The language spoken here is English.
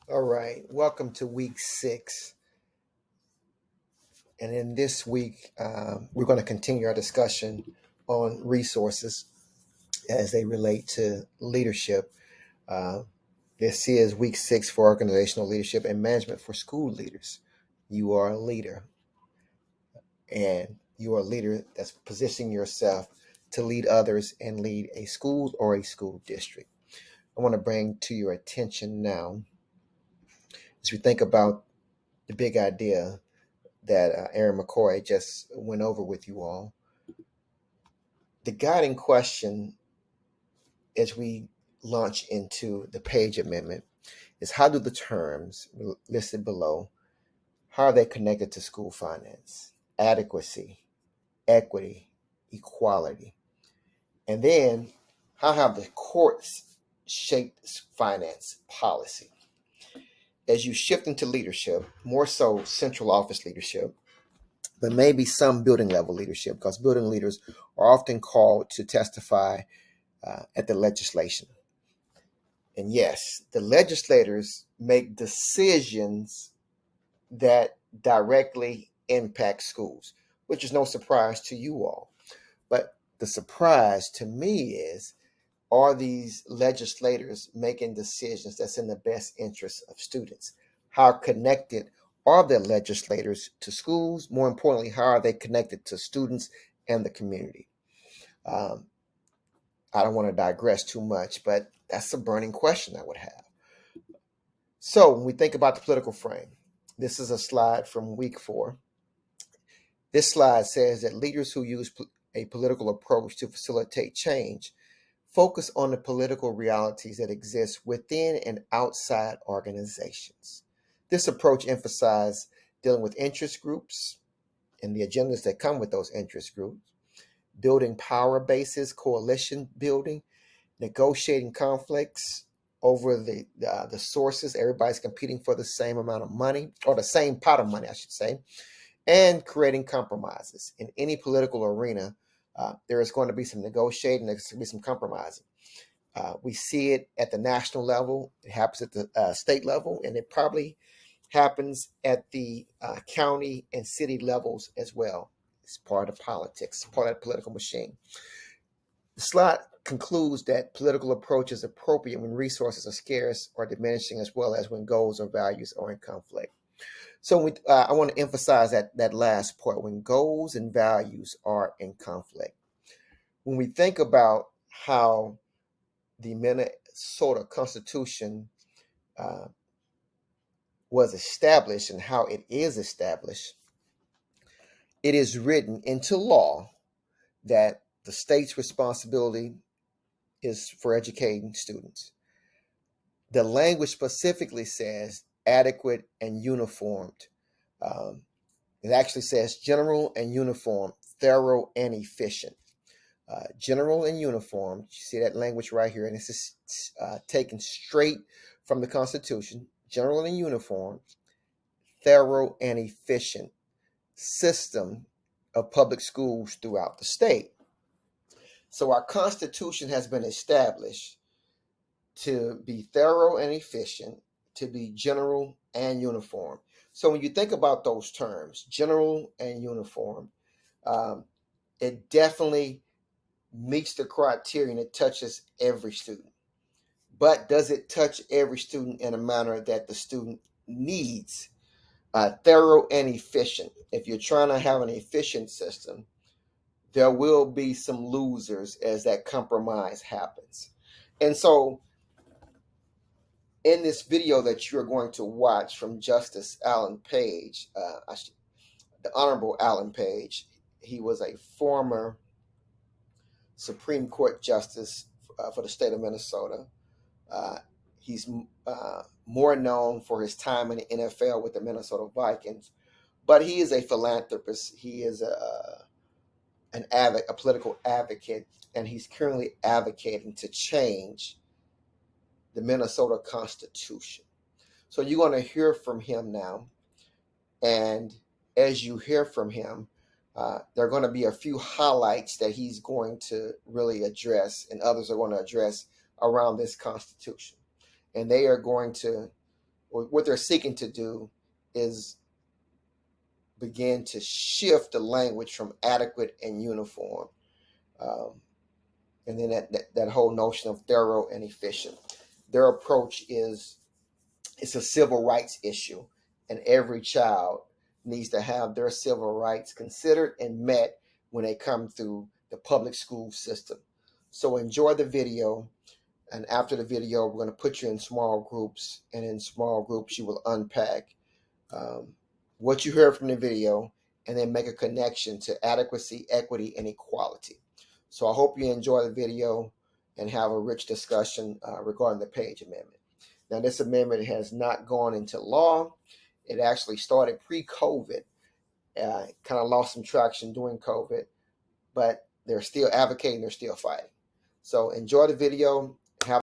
All right, welcome to week 6. And in this week, we're going to continue our discussion on resources as they relate to leadership. Uh, this is week 6 for organizational leadership and management for school leaders. You are a leader, and you are a leader that's positioning yourself to lead others and lead a school or a school district. I want to bring to your attention now, as we think about the big idea that Aaron McCoy just went over with you all. The guiding question as we launch into the Page Amendment is, how do the terms listed below, how are they connected to school finance? Adequacy, equity, equality. And then, how have the courts shaped finance policy? As you shift into leadership, more so central office leadership, but maybe some building level leadership, because building leaders are often called to testify at the legislation. And yes, the legislators make decisions that directly impact schools, which is no surprise to you all. But the surprise to me is, are these legislators making decisions that's in the best interest of students? How connected are the legislators to schools? More importantly, how are they connected to students and the community? Um, I don't want to digress too much, but that's a burning question I would have. So, when we think about the political frame, this is a slide from week 4. This slide says that leaders who use a political approach to facilitate change focus on the political realities that exist within and outside organizations. This approach emphasizes dealing with interest groups and the agendas that come with those interest groups, building power bases, coalition building, negotiating conflicts over the sources. Everybody's competing for the same amount of money, or the same pot of money, I should say, and creating compromises. In any political arena, there is going to be some negotiating, there's going to be some compromising. We see it at the national level, it happens at the state level, and it probably happens at the county and city levels as well. It's part of politics, part of the political machine. The slide concludes that political approach is appropriate when resources are scarce or diminishing, as well as when goals or values are in conflict. So I want to emphasize that last part, when goals and values are in conflict. When we think about how the Minnesota Constitution uh, was established and how it is established, it is written into law that the state's responsibility is for educating students. The language specifically says adequate and uniformed. Um, it actually says general and uniform, thorough and efficient. General and uniform, you see that language right here, and this is taken straight from the Constitution. General and uniform, thorough and efficient system of public schools throughout the state. So our Constitution has been established to be thorough and efficient, to be general and uniform. So when you think about those terms, general and uniform, um, it definitely meets the criterion. It touches every student. But does it touch every student in a manner that the student needs? Thorough and efficient. If you're trying to have an efficient system, there will be some losers as that compromise happens. And so, in this video that you're going to watch from Justice Alan Page, the Honorable Alan Page, he was a former Supreme Court Justice for the state of Minnesota. Uh, he's more known for his time in the NFL with the Minnesota Vikings, but he is a philanthropist. He is a political advocate, and he's currently advocating to change the Minnesota Constitution. So you're going to hear from him now, and as you hear from him, there are going to be a few highlights that he's going to really address, and others are going to address around this Constitution. And they are going to what they're seeking to do is begin to shift the language from adequate and uniform. Um, and then that whole notion of thorough and efficient. Their approach is it's a civil rights issue, and every child needs to have their civil rights considered and met when they come through the public school system. So enjoy the video, and after the video, we're going to put you in small groups, and in small groups, you will unpack um, what you heard from the video, and then make a connection to adequacy, equity, and equality. So I hope you enjoy the video and have a rich discussion regarding the Page Amendment. Now, this amendment has not gone into law. It actually started pre-COVID, kind of lost some traction during COVID, but they're still advocating, they're still fighting. So enjoy the video.